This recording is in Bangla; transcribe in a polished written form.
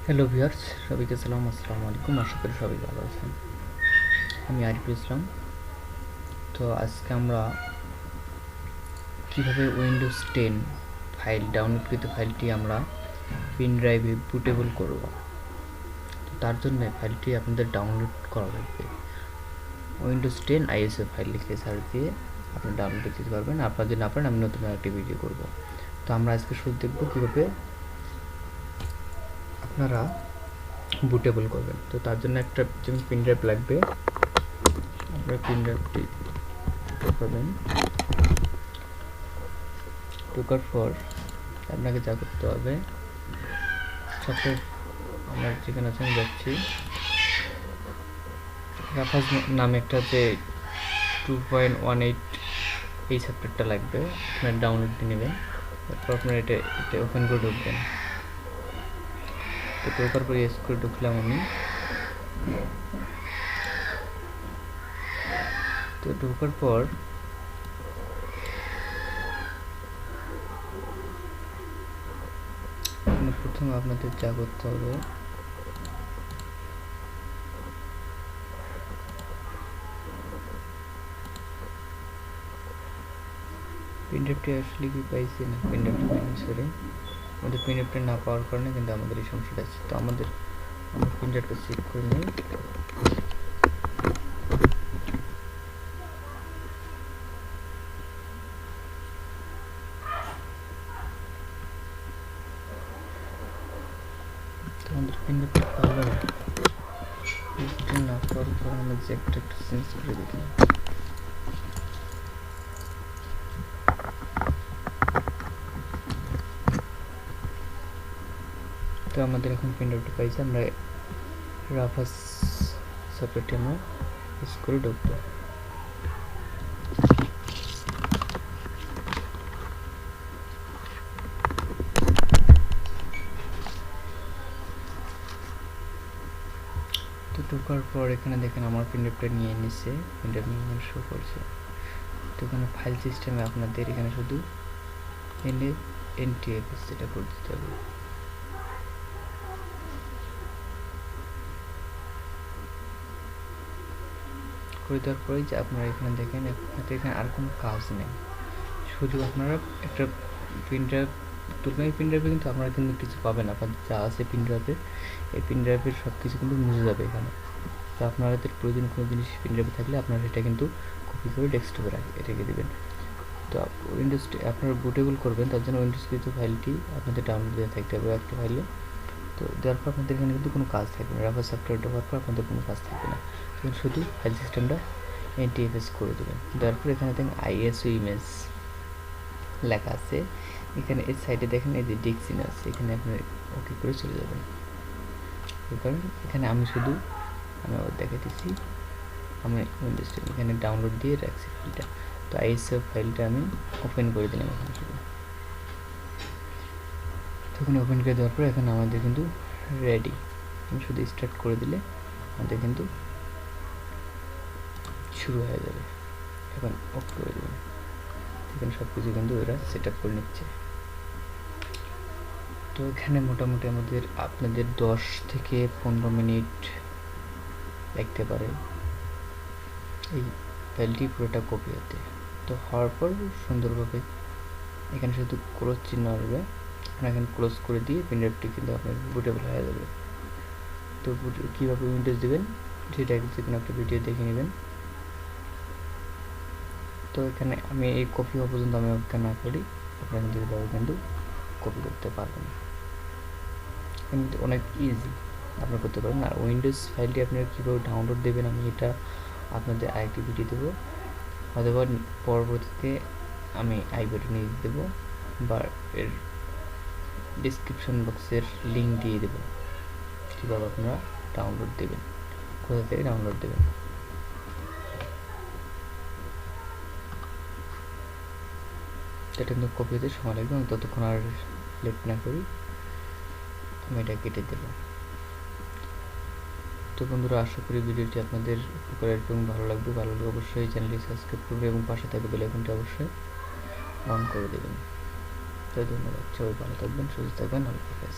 হ্যালো ভিউয়ার্স, সবাইকে আসসালামু আলাইকুম। আশা করি সবাই ভালো আছেন। আমি আরিফুল ইসলাম। তো আজকে আমরা কীভাবে উইন্ডোজ 10 ফাইল ডাউনলোডকৃত ফাইলটি আমরা পেন ড্রাইভে বুটেবল করব। তো তার জন্য ফাইলটি আপনাদের ডাউনলোড করা লাগবে। উইন্ডোজ 10 আইএসও ফাইল লিখে সার্চ দিয়ে আপনি ডাউনলোড দিতে পারবেন। আপনার যদি না পারেন আমি নতুন একটা ভিডিও করব। তো আমরা আজকে শুরু দেখব কীভাবে আপনারা বুটেবল করবেন। তো তার জন্য একটা যেমন পেন ড্রাইভ লাগবে। আপনারা পেন ড্রাইভটি ঢোকাবেন। ঢোকার পর আপনাকে যা করতে হবে, সফটওয়্যার আমরা যেখানে আছে যাচ্ছি, রাফাস নামে একটা যে 2.18 এই সফটওয়্যারটা লাগবে, আপনার ডাউনলোড দিয়ে নেবেন। তারপর আপনার এটা ওপেন করে ঢুকবেন। তো ঢোকার পর ইয়েস করে ঢুকলাম আমি। তো ঢোকার পর প্রথমে আপনাদের যা করতে হবে, পেনড্রাইভটি আসলে কি পাইছি না, পেনড্রাইভটি পাইনি, সরি। আমাদের পেনড্রাইভটা না পাওয়ার কারণে কিন্তু আমাদের এই সমস্যাটা আছে। তো আমরা পেনড্রাইভটা চেক করে নিই। তো আমাদের পেনড্রাইভটা পাওয়া না পাওয়ার কারণে আমরা জ্যাকটা একটু চেঞ্জ করে দিই। তো আমাদের এখন পেনড্রাইভটা পাইছে। আমরা রাফাস সফটওয়্যারটি আমরা ইউজ করে ঢুকবো। তো ঢোকার পর এখানে দেখেন আমার পেনড্রাইভটা নিয়ে নিচ্ছে, পেনড্রাইভ নিয়ে শো করছে। তো এখানে ফাইল সিস্টেমে আপনাদের এখানে শুধু NTFS সেটা করে দিতে হবে। করে দেওয়ার পরে যে আপনারা এখানে দেখেন, এখানে আর কোনো কাজ নেই, শুধু আপনারা একটা পেনড্রাইভ তুলবেন। এই পেনড্রাইভে কিন্তু আপনারা কিন্তু কিছু পাবেন। আপনাদের যা আছে পেনড্রাইভে, এই পেনড্রাইভের সব কিছু কিন্তু মুছে যাবে এখানে। তো আপনাদের প্রয়োজন কোনো জিনিস পেনড্রাইভে থাকলে আপনারা এটা কিন্তু কপি করে ডেস্কটপে রেখে দেবেন। তো উইন্ডোজ আপনারা বুটেবল করবেন, তার জন্য উইন্ডোজকৃত ফাইলটি আপনাদের ডাউনলোড দেওয়া থাকতে হবে একটা ফাইলে। তো দেওয়ার পর আপনাদের এখানে কিন্তু কোনো কাজ থাকবে না। রাফাস সফটওয়্যার দেওয়ার পর আপনাদের কোনো কাজ থাকবে না, তখন শুধু ফাইল সিস্টেমটা NTFS করে দেবেন। দেওয়ার পর এখানে দেখেন ISO ইমেজ লেখা আছে। এখানে এই সাইডে দেখেন এই যে ডিক্সিন আছে, এখানে আপনি ওকে করে চলে যাবেন। কারণ এখানে আমি আবার দেখাতেছি, আমি উইন্ডোজ এখানে ডাউনলোড দিয়ে রাখছি ফাইলটা। তো ISO ফাইলটা আমি ওপেন করে দিলাম এখানে শুধু। তখন ওপেন করে দেওয়ার পর এখানে আমাদের কিন্তু রেডি। আমি শুধু স্টার্ট করে দিলে আমাদের কিন্তু শুরু হয়ে যাবে। এখন ওকে করে দেবেন। এখানে সব কিছু কিন্তু ওরা সেট আপ করে নিচ্ছে। তো এখানে মোটামুটি আপনাদের 10 থেকে 15 মিনিট লাগতে পারে এই ফাইলটি পুরোটা কপি হতে। তো হওয়ার পর সুন্দরভাবে এখানে শুধু ক্লোজ চিহ্ন আসবে, আপনারা এখানে ক্লোজ করে দিয়ে পেনড্রাইভটি কিন্তু আপনার বুটেবল হয়ে যাবে। তো কীভাবে উইন্ডোজ দেবেন সেটা যে কোনো একটা ভিডিও দেখে নেবেন। তো এখানে আমি এই কপি হওয়া পর্যন্ত আমি অপেক্ষা না করি, আপনারা কিন্তু কপি করতে পারবেন। কিন্তু অনেক ইজি আপনারা করতে পারবেন। আর উইন্ডোজ ফাইলটি আপনারা কীভাবে ডাউনলোড দেবেন আমি এটা আপনাদের আরেকটি ভিডিও দেবো, অথবা পরবর্তীতে আমি আই বাটনে দিয়ে দেবো বা এর ডিসক্রিপশন বক্সের লিঙ্ক দিয়ে দেবো কীভাবে আপনারা ডাউনলোড দেবেন, কোথা থেকে ডাউনলোড দেবেন। এটা কিন্তু কপি হতে সময় লাগবে, আমি ততক্ষণ আর লেট না করি আমি এটা কেটে দেব। তো বন্ধুরা, আশা করি ভিডিওটি আপনাদের উপকার এবং ভালো লাগবে অবশ্যই চ্যানেলটি সাবস্ক্রাইব করবে এবং পাশে থাকা বেল আইকনটি অবশ্যই অন করে দেবেন। তো ধন্যবাদ, সবাই ভালো থাকবেন, সুস্থ থাকবেন, আল্লাহ হাফেজ।